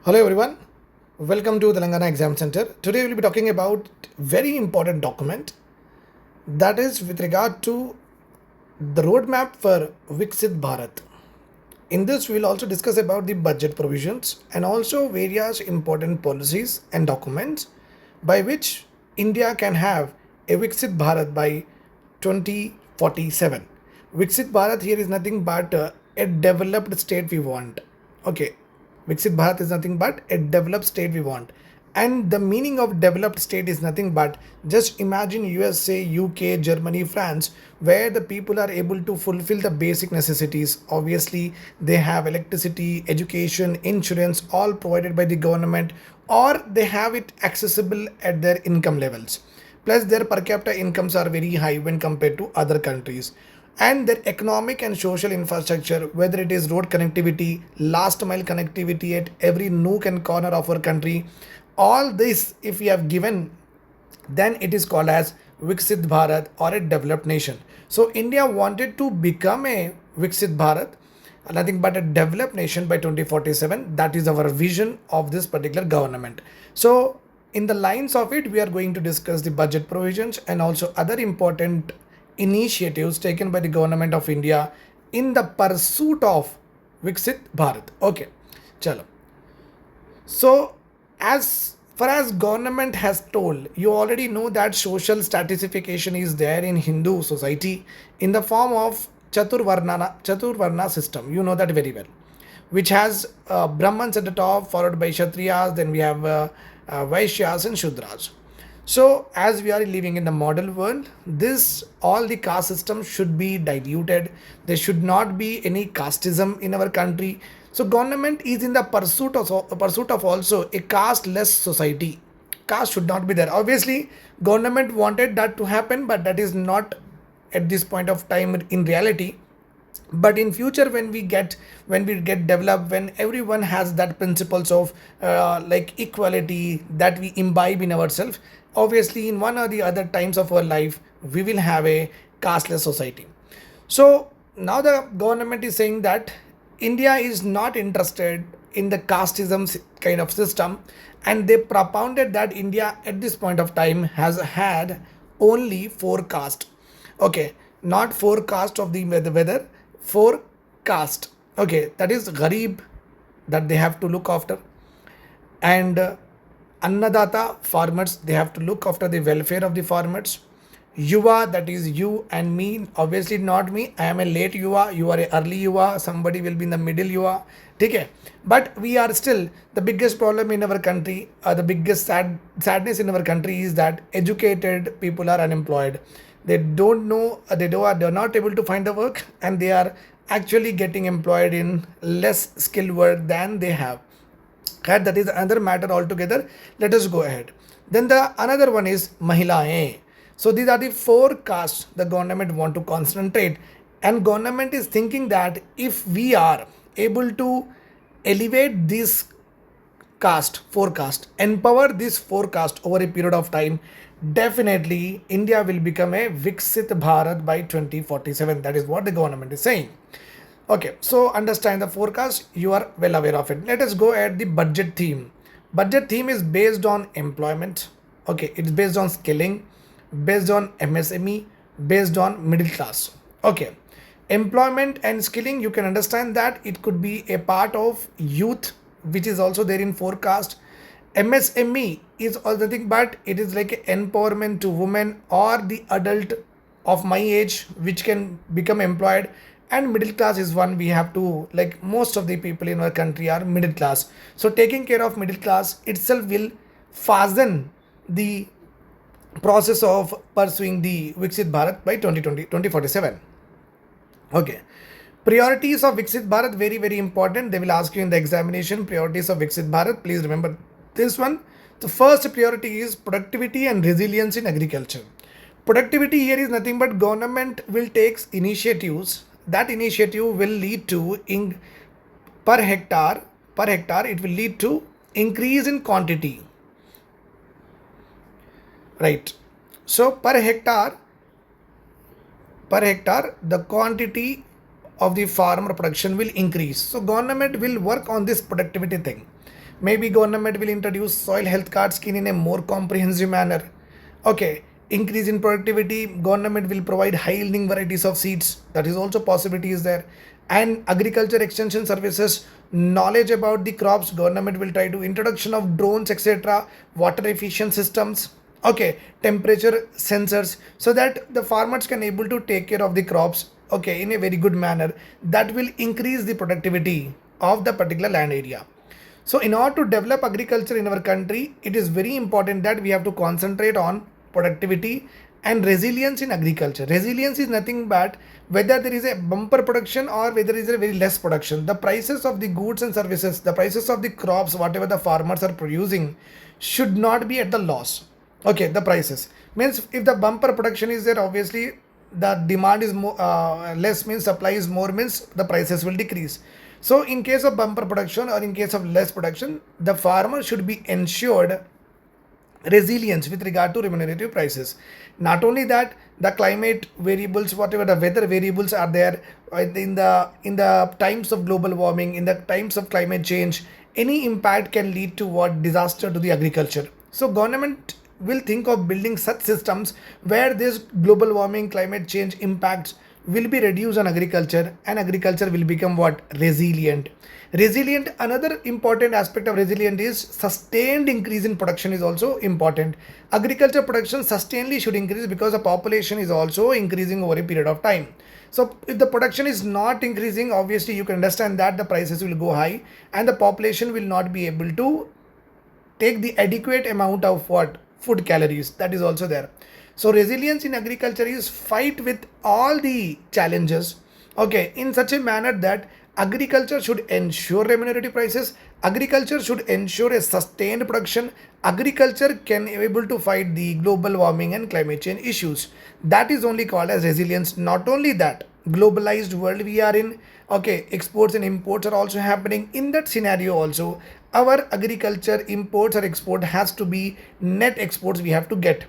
Hello everyone, welcome to Telangana Exam Center. Today we will be talking about very important document that is with regard to the roadmap for Viksit Bharat. In this we will also discuss about the budget provisions and also various important policies and documents by which India can have a Viksit Bharat by 2047. Viksit Bharat here is nothing but a developed state we want. Okay, Viksit Bharat is nothing but a developed state we want. And the meaning of developed state is nothing but just imagine USA, UK, Germany, France, where the people are able to fulfill the basic necessities. Obviously, they have electricity, education, insurance, all provided by the government, or they have it accessible at their income levels. Plus, their per capita incomes are very high when compared to other countries, and their economic and social infrastructure, whether it is road connectivity, last mile connectivity at every nook and corner of our country, all this if we have given, then it is called as Viksit Bharat or a developed nation. So India wanted to become a Viksit Bharat, nothing but a developed nation by 2047. That is our vision of this particular government. So in the lines of it, we are going to discuss the budget provisions and also other important initiatives taken by the government of India in the pursuit of Viksit Bharat. Okay, chalo. So as far as government has told, you already know that social stratification is there in Hindu society in the form of Chaturvarna system. You know that very well, which has Brahmans at the top, followed by Kshatriyas, then we have Vaishyas and Shudras. So, as we are living in the modern world, this all the caste system should be diluted. There should not be any casteism in our country. So, government is in the pursuit of also a caste-less society. Caste should not be there. Obviously, government wanted that to happen, but that is not at this point of time in reality. But in future when we get developed, when everyone has that principles of like equality that we imbibe in ourselves, obviously in one or the other times of our life we will have a casteless society. So now the government is saying that India is not interested in the casteism kind of system, and they propounded that India at this point of time has had only four caste. Okay, not four caste of the weather, four caste. Okay, that is Gharib, that they have to look after, and Annadata, farmers, they have to look after the welfare of the farmers. Yuva, that is you and me, obviously not me, I am a late Yuva, you are a early Yuva, somebody will be in the middle Yuva. Okay, but we are still the biggest problem in our country, the biggest sadness in our country is that educated people are unemployed. They don't know, they're not able to find the work, and they are actually getting employed in less skilled work than they have. And that is another matter altogether. Let us go ahead. Then the another one is Mahilaएं. So these are the four castes the government want to concentrate, and government is thinking that if we are able to elevate this caste, forecast, empower this forecast over a period of time, definitely India will become a Viksit Bharat by 2047. That is what the government is saying. Okay, so understand the forecast, you are well aware of it. Let us go at the budget theme. Budget theme is based on employment. Okay, it's based on skilling, based on MSME, based on middle class. Okay, employment and skilling, you can understand that it could be a part of youth, which is also there in forecast. MSME is also thing, but it is like empowerment to women or the adult of my age which can become employed. And middle class is one we have to, like most of the people in our country are middle class. So taking care of middle class itself will fasten the process of pursuing the Viksit Bharat by 2047. Okay. Priorities of Viksit Bharat, very, very important. They will ask you in the examination priorities of Viksit Bharat. Please remember this one. The first priority is productivity and resilience in agriculture. Productivity here is nothing but government will take initiatives. That initiative will lead to per hectare it will lead to increase in quantity. Right. So per hectare the quantity of the farmer production will increase. So government will work on this productivity thing. Maybe government will introduce soil health card scheme in a more comprehensive manner. Okay, increase in productivity, government will provide high yielding varieties of seeds. That is also possibility is there. And agriculture extension services, knowledge about the crops, government will try to introduction of drones, etc., water efficient systems, okay, temperature sensors, so that the farmers can able to take care of the crops, okay, in a very good manner. That will increase the productivity of the particular land area. So, in order to develop agriculture in our country, it is very important that we have to concentrate on productivity and resilience in agriculture. Resilience is nothing but whether there is a bumper production or whether there is a very less production. The prices of the goods and services, the prices of the crops, whatever the farmers are producing, should not be at the loss. Okay, the prices means if the bumper production is there, obviously the demand is more, less means supply is more means the prices will decrease. So in case of bumper production or in case of less production, the farmer should be ensured resilience with regard to remunerative prices. Not only that, the climate variables, whatever the weather variables are there, in the times of global warming, in the times of climate change, any impact can lead to what disaster to the agriculture. So government will think of building such systems where this global warming, climate change impacts will be reduced on agriculture, and agriculture will become what? Resilient. Resilient, another important aspect of resilient is sustained increase in production is also important. Agriculture production sustainably should increase because the population is also increasing over a period of time. So if the production is not increasing, obviously you can understand that the prices will go high and the population will not be able to take the adequate amount of what? Food calories. That is also there. So resilience in agriculture is fight with all the challenges, okay, in such a manner that agriculture should ensure remunerative prices, agriculture should ensure a sustained production, agriculture can be able to fight the global warming and climate change issues. That is only called as resilience. Not only that, globalized world we are in, okay, exports and imports are also happening. In that scenario also, our agriculture imports or export has to be net exports we have to get.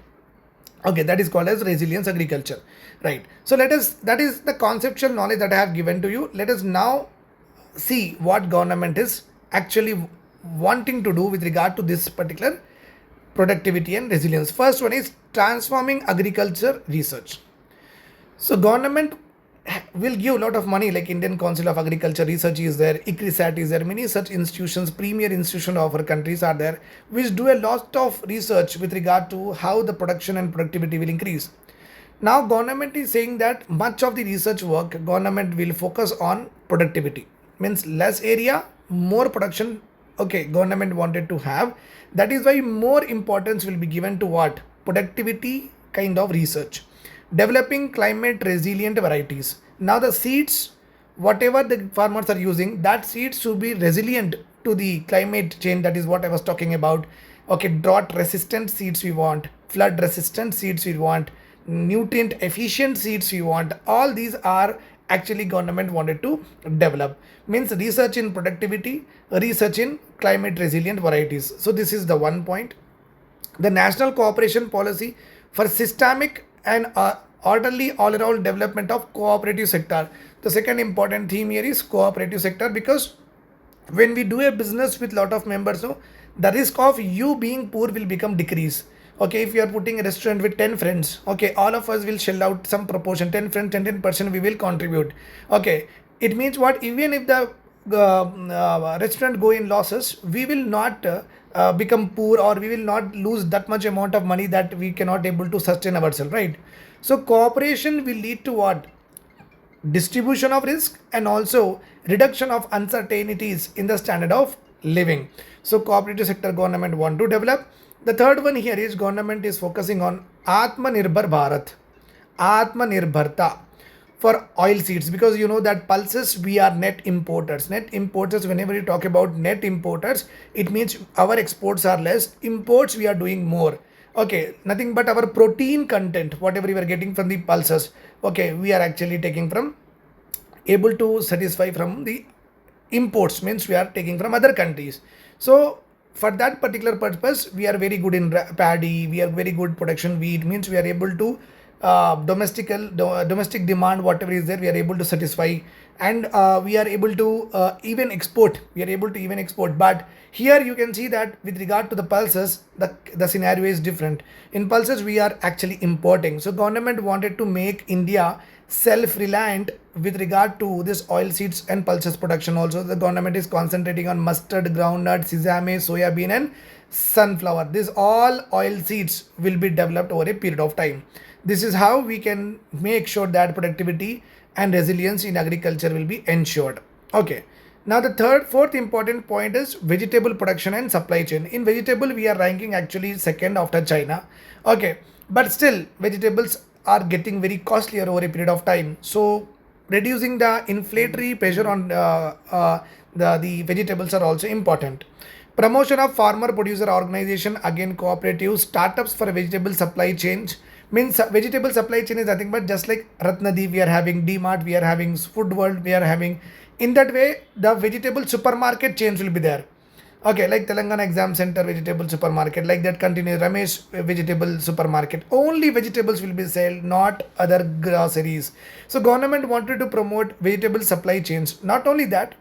Okay, that is called as resilience agriculture, right? So let us, that is the conceptual knowledge that I have given to you. Let us now see what government is actually wanting to do with regard to this particular productivity and resilience. First one is transforming agriculture research. So government will give a lot of money, like Indian Council of Agriculture Research is there, ICRISAT is there, many such institutions, premier institutions of our countries are there, which do a lot of research with regard to how the production and productivity will increase. Now government is saying that much of the research work government will focus on productivity, means less area, more production. Okay, government wanted to have. That is why more importance will be given to what? Productivity kind of research. Developing climate resilient varieties. Now the seeds, whatever the farmers are using, that seeds should be resilient to the climate change. That is what I was talking about. Okay, drought resistant seeds we want, flood resistant seeds we want, nutrient efficient seeds we want. All these are actually government wanted to develop. Means research in productivity, research in climate resilient varieties. So this is the one point. The national cooperation policy for systemic and orderly all-around development of cooperative sector. The second important theme here is cooperative sector, because when we do a business with lot of members, so the risk of you being poor will become decrease. Okay, if you are putting a restaurant with 10 friends, okay, all of us will shell out some proportion, 10 friends, 10% we will contribute. Okay, it means what? Even if the restaurant go in losses, we will not become poor, or we will not lose that much amount of money that we cannot able to sustain ourselves, right? So cooperation will lead to what? Distribution of risk and also reduction of uncertainties in the standard of living. So cooperative sector government want to develop. The third one here is government is focusing on Atmanirbhar Bharat, Atmanirbharta for oil seeds, because you know that pulses we are net importers. Net importers, whenever you talk about net importers, it means our exports are less, imports we are doing more. Okay, nothing but our protein content, whatever we are getting from the pulses, okay, we are actually taking from, able to satisfy from the imports, means we are taking from other countries. So for that particular purpose, we are very good in paddy, we are very good production wheat, means we are able to domestic demand, whatever is there, we are able to satisfy, and we are able to even export. We are able to even export. But here you can see that with regard to the pulses, the scenario is different. In pulses, we are actually importing. So government wanted to make India self-reliant with regard to this oil seeds and pulses production. Also, the government is concentrating on mustard, groundnut, sesame, soya bean, and sunflower. These all oil seeds will be developed over a period of time. This is how we can make sure that productivity and resilience in agriculture will be ensured. Okay. Now the fourth important point is vegetable production and supply chain. In vegetable, we are ranking actually second after China. Okay, but still vegetables are getting very costlier over a period of time. So reducing the inflationary pressure on the vegetables are also important. Promotion of farmer producer organization, again cooperatives, startups for vegetable supply chain. Means vegetable supply chain is nothing but just like Ratnadi, we are having DMart, we are having Food World, we are having, in that way the vegetable supermarket chains will be there. Okay, like Telangana Exam Center vegetable supermarket, like that continues Ramesh vegetable supermarket. Only vegetables will be sold, not other groceries. So government wanted to promote vegetable supply chains. Not only that,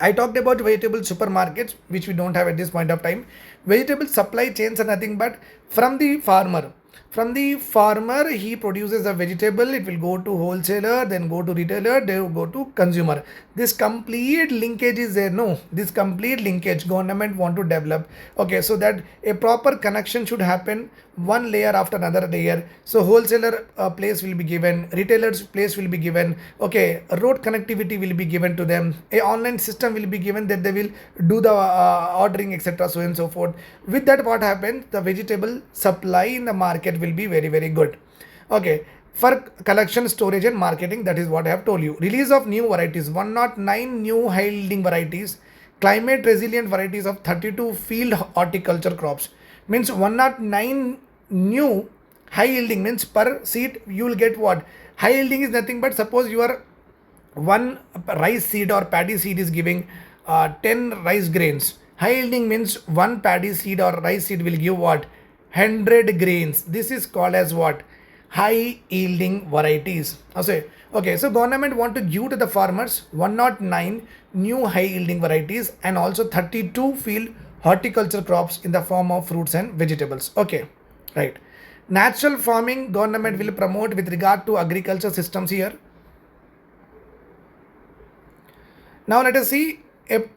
I talked about vegetable supermarkets, which we don't have at this point of time. Vegetable supply chains are nothing but from the farmer. From the farmer, he produces a vegetable, it will go to wholesaler, then go to retailer, they will go to consumer. This complete linkage is there. No, this complete linkage government want to develop. Okay, so that a proper connection should happen, one layer after another layer. So wholesaler place will be given, retailers place will be given. Okay, road connectivity will be given to them. A online system will be given that they will do the ordering, etc. So and so forth. With that, what happens? The vegetable supply in the market will be very, very good. Okay, for collection, storage and marketing, that is what I have told you. Release of new varieties, 109 new high yielding varieties, climate resilient varieties of 32 field horticulture crops. Means 109 new high yielding, means per seed you will get what? High yielding is nothing but, suppose you are one rice seed or paddy seed is giving 10 rice grains. High yielding means one paddy seed or rice seed will give what? 100 grains. This is called as what? High yielding varieties. Okay, so government want to give to the farmers 109 new high yielding varieties and also 32 field horticulture crops in the form of fruits and vegetables. Okay, right. Natural farming government will promote with regard to agriculture systems here. Now let us see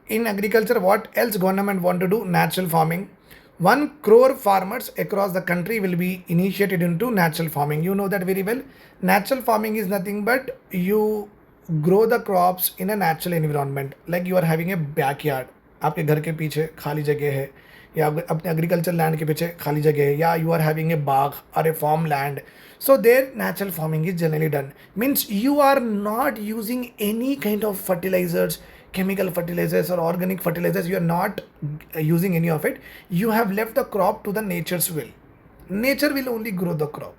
in agriculture what else government want to do. Natural farming. 1 crore farmers across the country will be initiated into natural farming. You know that very well. Natural farming is nothing but you grow the crops in a natural environment. Like you are having a backyard. आपके घर के पीछे खाली जगह है या अपने agriculture land के पीछे खाली जगह है या you are having a Bagh or a farm land. So there natural farming is generally done. Means you are not using any kind of fertilizers, chemical fertilizers or organic fertilizers. You are not using any of it. You have left the crop to the nature's will. Nature will only grow the crop.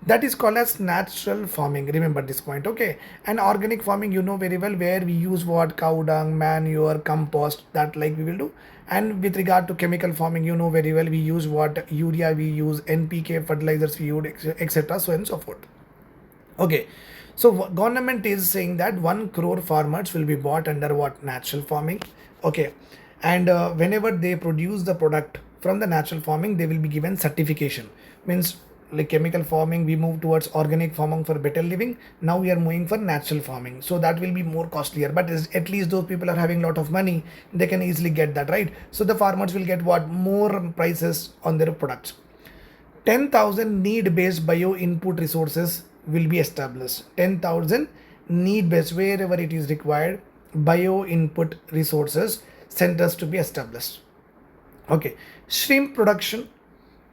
That is called as natural farming. Remember this point. Okay, and organic farming, you know very well, where we use what? Cow dung, manure, compost, that like we will do. And with regard to chemical farming, you know very well, we use what? Urea, we use NPK fertilizers, we use, etc. so and so forth. Okay, so government is saying that 1 crore farmers will be bought under what? Natural farming. Okay, and whenever they produce the product from the natural farming, they will be given certification. Means like chemical farming, we move towards organic farming for better living. Now we are moving for natural farming. So that will be more costlier, but at least those people are having a lot of money. They can easily get that, right? So the farmers will get what? More prices on their products. 10,000 need-based bio-input resources will be established. 10,000 need-based, wherever it is required, bio-input resources centers to be established. Okay, shrimp production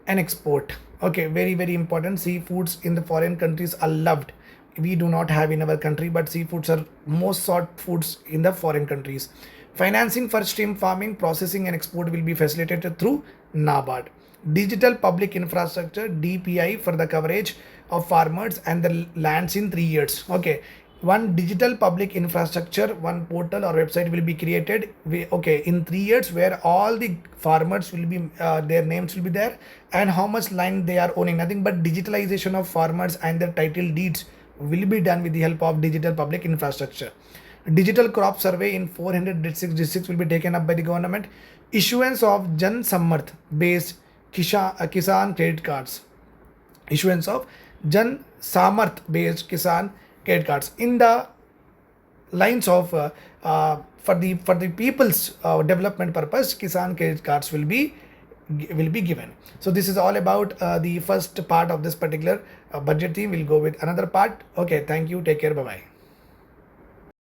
and export. Okay, very, very important. Seafoods in the foreign countries are loved. We do not have in our country, but seafoods are most sought foods in the foreign countries. Financing for shrimp farming, processing and export will be facilitated through NABARD. Digital public infrastructure, DPI, for the coverage of farmers and the lands in 3 years. Okay, one digital public infrastructure, one portal or website will be created. In 3 years, where all the farmers will be their names will be there, and how much land they are owning. Nothing but digitalization of farmers and their title deeds will be done with the help of digital public infrastructure. Digital crop survey in 400 districts will be taken up by the government. Issuance of Jan Samarth based Kisan credit cards. Issuance of Jan Samarth based Kisan credit cards in the lines of for the people's development purpose. Kisan credit cards will be given. So this is all about the first part of this particular budget theme. We'll go with another part. Okay, thank you. Take care. Bye bye.